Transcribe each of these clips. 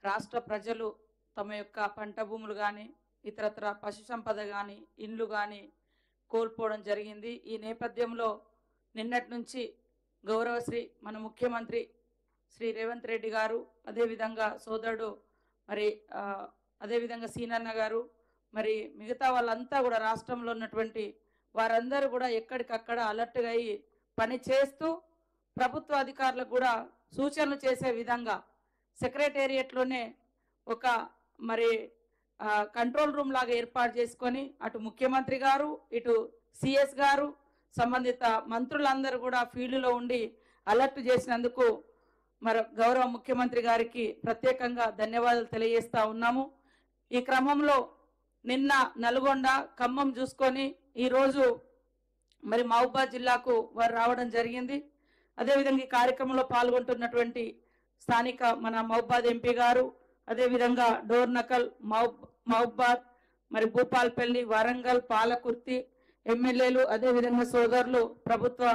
రాష్ట్ర ప్రజలు తమ యొక్క పంట భూములు కానీ ఇతరత్ర పశు సంపద కానీ ఇండ్లు కానీ కోల్పోవడం జరిగింది. ఈ నేపథ్యంలో నిన్నటి నుంచి గౌరవశ్రీ మన ముఖ్యమంత్రి శ్రీ రేవంత్ రెడ్డి గారు, అదేవిధంగా సోదరుడు మరి అదేవిధంగా సీనన్న గారు, మరి మిగతా వాళ్ళంతా కూడా రాష్ట్రంలో ఉన్నటువంటి వారందరూ కూడా ఎక్కడికక్కడ అలర్ట్గా అయ్యి పని చేస్తూ ప్రభుత్వ అధికారులకు కూడా సూచనలు చేసే విధంగా సెక్రటేరియట్లోనే ఒక మరి కంట్రోల్ రూమ్ లాగా ఏర్పాటు చేసుకొని అటు ముఖ్యమంత్రి గారు, ఇటు సిఎస్ గారు, సంబంధిత మంత్రులందరూ కూడా ఫీల్డ్లో ఉండి అలర్ట్ చేసినందుకు మరి గౌరవ ముఖ్యమంత్రి గారికి ప్రత్యేకంగా ధన్యవాదాలు తెలియజేస్తా ఉన్నాము. ఈ క్రమంలో నిన్న నల్గొండ, ఖమ్మం చూసుకొని ఈరోజు మరి మహబూబాద్ జిల్లాకు వారు రావడం జరిగింది. అదేవిధంగా ఈ కార్యక్రమంలో పాల్గొంటున్నటువంటి స్థానిక మన మహబూబాద్ ఎంపీ గారు, అదేవిధంగా డోర్నకల్, మహబూబాద్, మరి భూపాల్పల్లి, వరంగల్, పాలకుర్తి ఎమ్మెల్యేలు, అదేవిధంగా సోదరులు, ప్రభుత్వ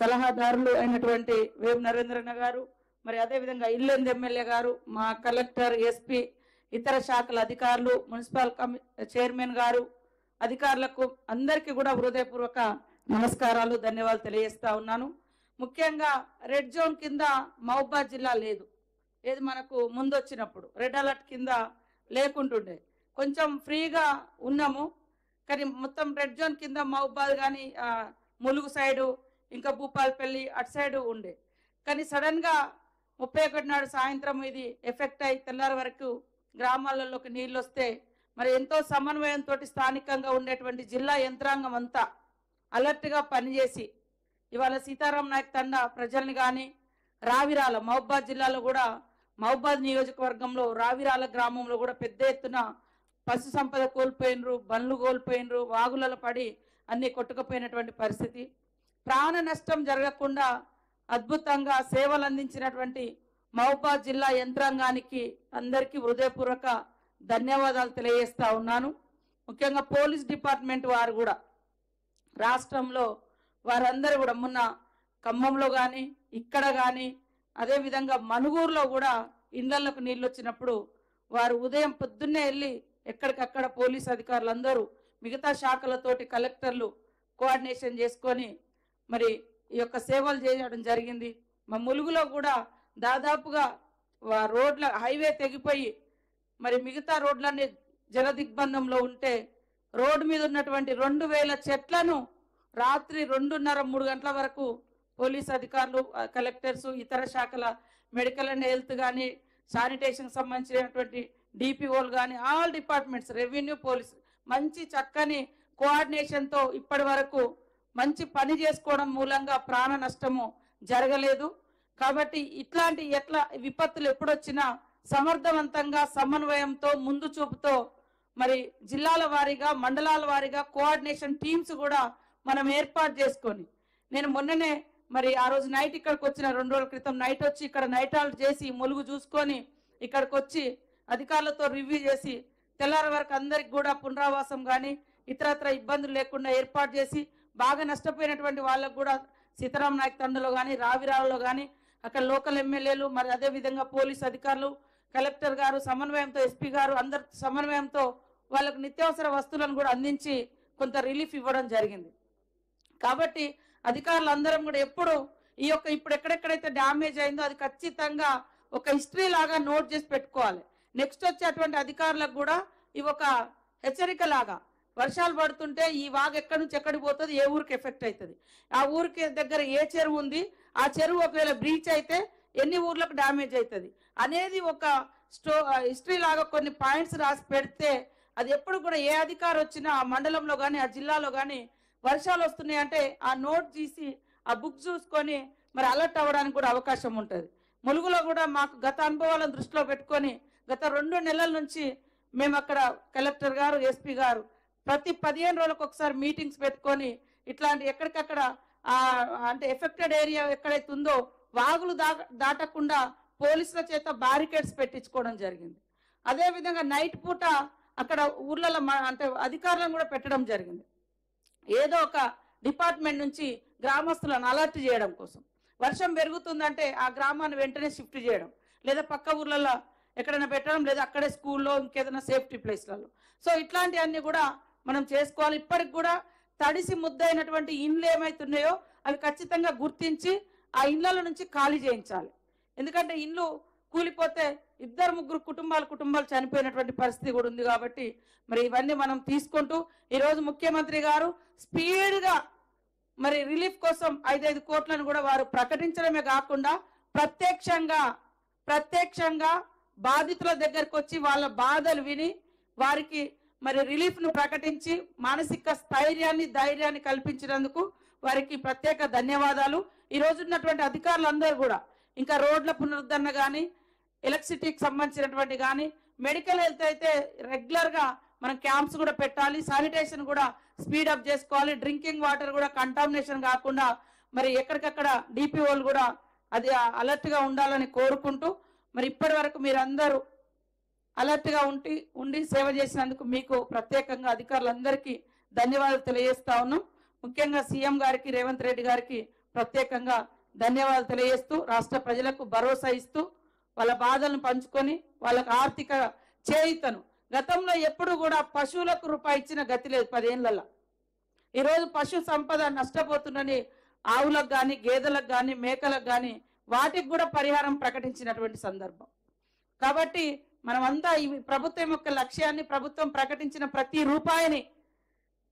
సలహాదారులు అయినటువంటి వేవ్ నరేంద్రన్న గారు, మరి అదేవిధంగా ఇల్లెందు ఎమ్మెల్యే గారు, మా కలెక్టర్, ఎస్పీ, ఇతర శాఖల అధికారులు, మున్సిపల్ చైర్మన్ గారు, అధికారులకు అందరికీ కూడా హృదయపూర్వక నమస్కారాలు, ధన్యవాదాలు తెలియజేస్తా ఉన్నాను. ముఖ్యంగా రెడ్ జోన్ కింద మహబూబాద్ జిల్లా లేదు. ఏది మనకు ముందు వచ్చినప్పుడు రెడ్ అలర్ట్ కింద లేకుంటుండే, కొంచెం ఫ్రీగా ఉన్నాము. కానీ మొత్తం రెడ్ జోన్ కింద మహబూబాద్ కానీ ములుగు సైడు, ఇంకా భూపాల్పల్లి అటు సైడు ఉండే. కానీ సడన్గా 31 నాడు సాయంత్రం ఇది ఎఫెక్ట్ అయి తెల్లారి వరకు గ్రామాలలోకి నీళ్ళు వస్తే మరి ఎంతో సమన్వయంతో స్థానికంగా ఉండేటువంటి జిల్లా యంత్రాంగం అంతా అలర్ట్గా పనిచేసి ఇవాళ సీతారాం నాయక్ తండా ప్రజల్ని కానీ రావిరాల మహబూబాద్ జిల్లాలో కూడా మహబూబాద్ నియోజకవర్గంలో రావిరాల గ్రామంలో కూడా పెద్ద ఎత్తున పశు సంపద కోల్పోయినరు, బండ్లు కోల్పోయినరు, వాగులలో పడి అన్నీ కొట్టుకుపోయినటువంటి పరిస్థితి. ప్రాణ నష్టం జరగకుండా అద్భుతంగా సేవలు అందించినటువంటి మహబూబాద్ జిల్లా యంత్రాంగానికి అందరికీ హృదయపూర్వక ధన్యవాదాలు తెలియజేస్తా ఉన్నాను. ముఖ్యంగా పోలీస్ డిపార్ట్మెంట్ వారు కూడా రాష్ట్రంలో వారందరూ కూడా మొన్న ఖమ్మంలో కానీ ఇక్కడ కానీ అదేవిధంగా మనుగూరులో కూడా ఇళ్లకు నీళ్ళు వచ్చినప్పుడు వారు ఉదయం పొద్దున్నే వెళ్ళి ఎక్కడికక్కడ పోలీస్ అధికారులు అందరూ మిగతా శాఖలతోటి కలెక్టర్లు కోఆర్డినేషన్ చేసుకొని మరి ఈ యొక్క సేవలు చేయడం జరిగింది. మా ములుగులో కూడా దాదాపుగా రోడ్ల హైవే తెగిపోయి మరి మిగతా రోడ్లన్నీ జలదిగ్బంధంలో ఉంటే రోడ్డు మీద ఉన్నటువంటి 2000 చెట్లను రాత్రి 2:30-3 గంటల వరకు పోలీస్ అధికారులు, కలెక్టర్స్, ఇతర శాఖల మెడికల్ అండ్ హెల్త్ కానీ, శానిటేషన్ సంబంధించినటువంటి డిపిఓలు కానీ, ఆల్ డిపార్ట్మెంట్స్, రెవెన్యూ, పోలీస్ మంచి చక్కని కోఆర్డినేషన్తో ఇప్పటి వరకు మంచి పని చేసుకోవడం మూలంగా ప్రాణ నష్టము జరగలేదు. కాబట్టి ఇట్లాంటి విపత్తులు ఎప్పుడొచ్చినా సమర్థవంతంగా సమన్వయంతో ముందు చూపుతో మరి జిల్లాల వారీగా, మండలాల వారీగా కోఆర్డినేషన్ టీమ్స్ కూడా మనం ఏర్పాటు చేసుకొని, నేను మొన్ననే మరి ఆ రోజు నైట్ ఇక్కడికి వచ్చిన 2 రోజుల క్రితం నైట్ వచ్చి ఇక్కడ నైట్ హాల్ట్ చేసి ములుగు చూసుకొని ఇక్కడికి వచ్చి అధికారులతో రివ్యూ చేసి తెల్లారి వరకు అందరికి కూడా పునరావాసం కానీ ఇతరత్ర ఇబ్బందులు లేకుండా ఏర్పాటు చేసి బాగా నష్టపోయినటువంటి వాళ్ళకు కూడా సీతారాం నాయక్ తండలో కానీ రావిరాలలో కానీ అక్కడ లోకల్ ఎమ్మెల్యేలు, మరి అదేవిధంగా పోలీస్ అధికారులు, కలెక్టర్ గారు సమన్వయంతో, ఎస్పీ గారు అందరి సమన్వయంతో వాళ్ళకు నిత్యావసర వస్తువులను కూడా అందించి కొంత రిలీఫ్ ఇవ్వడం జరిగింది. కాబట్టి అధికారులు అందరం కూడా ఎప్పుడు ఇప్పుడు ఎక్కడెక్కడైతే డ్యామేజ్ అయిందో అది ఖచ్చితంగా ఒక హిస్టరీ లాగా నోట్ చేసి పెట్టుకోవాలి. నెక్స్ట్ వచ్చేటువంటి అధికారులకు కూడా ఇవి ఒక హెచ్చరిక లాగా, వర్షాలు పడుతుంటే ఈ వాగు ఎక్కడి నుంచి ఎక్కడికి పోతుంది, ఏ ఊరికి ఎఫెక్ట్ అవుతుంది, ఆ ఊరికి దగ్గర ఏ చెరువు ఉంది, ఆ చెరువు ఒకవేళ బ్రీచ్ అయితే ఎన్ని ఊర్లకు డ్యామేజ్ అవుతుంది అనేది ఒక హిస్టరీ లాగా కొన్ని పాయింట్స్ రాసి పెడితే అది ఎప్పుడు కూడా ఏ అధికారి వచ్చినా ఆ మండలంలో కానీ ఆ జిల్లాలో కానీ వర్షాలు వస్తున్నాయి అంటే ఆ నోట్ తీసి ఆ బుక్ చూసుకొని మరి అలర్ట్ అవ్వడానికి కూడా అవకాశం ఉంటుంది. ములుగులో కూడా మాకు గత అనుభవాలను దృష్టిలో పెట్టుకొని గత 2 నెలల నుంచి మేము అక్కడ కలెక్టర్ గారు, ఎస్పీ గారు ప్రతి 15 రోజులకు ఒకసారి మీటింగ్స్ పెట్టుకొని ఇట్లాంటి ఎక్కడికక్కడ అంటే ఎఫెక్టెడ్ ఏరియా ఎక్కడైతే ఉందో వాగులు దాటకుండా పోలీసుల చేత బ్యారికేడ్స్ పెట్టించుకోవడం జరిగింది. అదేవిధంగా నైట్ పూట అక్కడ ఊర్లలో అంటే అధికారులను కూడా పెట్టడం జరిగింది. ఏదో ఒక డిపార్ట్మెంట్ నుంచి గ్రామస్తులను అలర్ట్ చేయడం కోసం. వర్షం పెరుగుతుందంటే ఆ గ్రామాన్ని వెంటనే షిఫ్ట్ చేయడం, లేదా పక్క ఊర్లలో ఎక్కడైనా పెట్టడం, లేదా అక్కడే స్కూల్లో ఇంకేదైనా సేఫ్టీ ప్లేస్లలో. సో ఇట్లాంటివన్నీ కూడా మనం చేసుకోవాలి. ఇప్పటికి కూడా తడిసి ముద్దైనటువంటి ఇండ్లు ఏమైతున్నాయో అవి ఖచ్చితంగా గుర్తించి ఆ ఇళ్ల నుంచి ఖాళీ చేయించాలి. ఎందుకంటే ఇండ్లు కూలిపోతే 2-3 కుటుంబాలు చనిపోయినటువంటి పరిస్థితి కూడా ఉంది. కాబట్టి మరి ఇవన్నీ మనం తీసుకుంటూ ఈరోజు ముఖ్యమంత్రి గారు స్పీడ్గా మరి రిలీఫ్ కోసం 5 కోట్లను కూడా వారు ప్రకటించడమే కాకుండా ప్రత్యక్షంగా బాధితుల దగ్గరకు వచ్చి వాళ్ళ బాధలు విని వారికి మరి రిలీఫ్ను ప్రకటించి మానసిక ధైర్యాన్ని కల్పించినందుకు వారికి ప్రత్యేక ధన్యవాదాలు. ఈ రోజు ఉన్నటువంటి అధికారులందరూ కూడా ఇంకా రోడ్ల పునరుద్ధరణ కానీ, ఎలక్ట్రిసిటీకి సంబంధించినటువంటి కానీ, మెడికల్ హెల్త్ అయితే రెగ్యులర్గా మనం క్యాంప్స్ కూడా పెట్టాలి, శానిటేషన్ కూడా స్పీడప్ చేసుకోవాలి, డ్రింకింగ్ వాటర్ కూడా కంటామినేషన్ కాకుండా మరి ఎక్కడికక్కడ డిపిఓలు కూడా అది అలర్ట్గా ఉండాలని కోరుకుంటూ మరి ఇప్పటి వరకు మీరందరూ అలర్ట్గా ఉండి సేవ చేసినందుకు మీకు ప్రత్యేకంగా అధికారులందరికీ ధన్యవాదాలు తెలియజేస్తా ఉన్నాం. ముఖ్యంగా సీఎం గారికి, రేవంత్ రెడ్డి గారికి ప్రత్యేకంగా ధన్యవాదాలు తెలియజేస్తూ రాష్ట్ర ప్రజలకు భరోసా ఇస్తూ వాళ్ళ బాధలను పంచుకొని వాళ్ళకు ఆర్థిక చేయూతను, గతంలో ఎప్పుడు కూడా పశువులకు రూపాయి ఇచ్చిన గతి లేదు 10 ఏళ్లలో. ఈరోజు పశు సంపద నష్టపోతుందని ఆవులకు కానీ, గేదెలకు కానీ, మేకలకు కానీ వాటికి కూడా పరిహారం ప్రకటించినటువంటి సందర్భం. కాబట్టి మనమంతా ఈ ప్రభుత్వం యొక్క లక్ష్యాన్ని, ప్రభుత్వం ప్రకటించిన ప్రతి రూపాయిని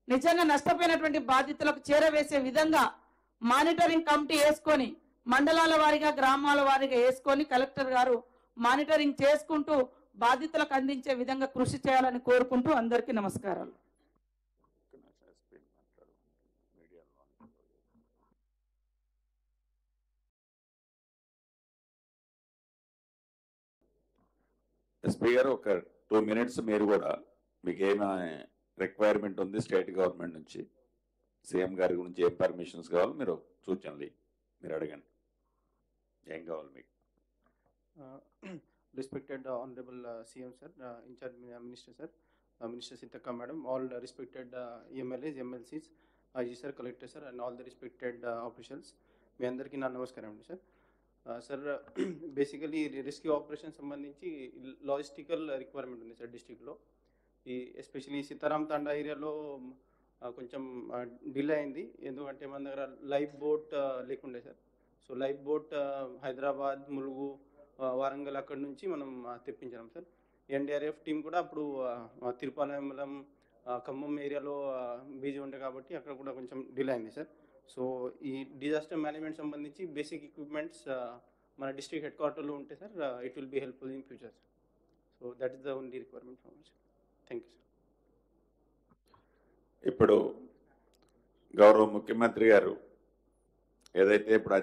నిజంగా నష్టపోయినటువంటి బాధితులకు చేరవేసే విధంగా మానిటరింగ్ కమిటీ వేసుకొని, మండలాల వారీగా, గ్రామాల వారీగా వేసుకొని కలెక్టర్ గారు మానిటరింగ్ చేసుకుంటూ బాధితులకు అందించే విధంగా కృషి చేయాలని కోరుకుంటూ అందరికీ నమస్కారాలు. ఎస్పీ గారు ఒక 2 minutes మీరు కూడా మీకు ఏమైనా రిక్వైర్మెంట్ ఉంది స్టేట్ గవర్నమెంట్ నుంచి, సీఎం గారి గురించి ఏం పర్మిషన్స్ కావాలి మీరు సూచనలు మీరు అడగండి. ఏం కావాలి మీకు? Respected Honorable CM sir, in charge Minister sir, Minister Sitaka madam, all respected MLAs, MLCs, IG sir, Collector sir, and all the respected officials. మీ అందరికీ నా నమస్కారం అండి sir. Sir basically rescue operation సంబంధించి లాజిస్టికల్ రిక్వైర్మెంట్ ఉంది sir డిస్ట్రిక్ట్లో. ఈ especially Sitaram తాండా ఏరియాలో కొంచెం డిలే అయింది, ఎందుకంటే మన దగ్గర లైఫ్ బోట్ లేకుండే sir. So life boat Hyderabad, Mulugu, Warangal అక్కడి నుంచి మనం తెప్పించాం సార్. ఎన్డీఆర్ఎఫ్ టీం కూడా అప్పుడు తిరుపాలెం, ఖమ్మం ఏరియాలో బిజీ ఉండే కాబట్టి అక్కడ కూడా కొంచెం డిలే అయింది సార్. సో ఈ డిజాస్టర్ మేనేజ్మెంట్ సంబంధించి బేసిక్ ఎక్విప్మెంట్స్ మన డిస్ట్రిక్ట్ హెడ్ క్వార్టర్లో ఉంటే sir it will be helpful in future sir. So that is the only requirement for sir. Thank you sir. ఇప్పుడు గౌరవ ముఖ్యమంత్రి గారు ఏదైతే ఇప్పుడు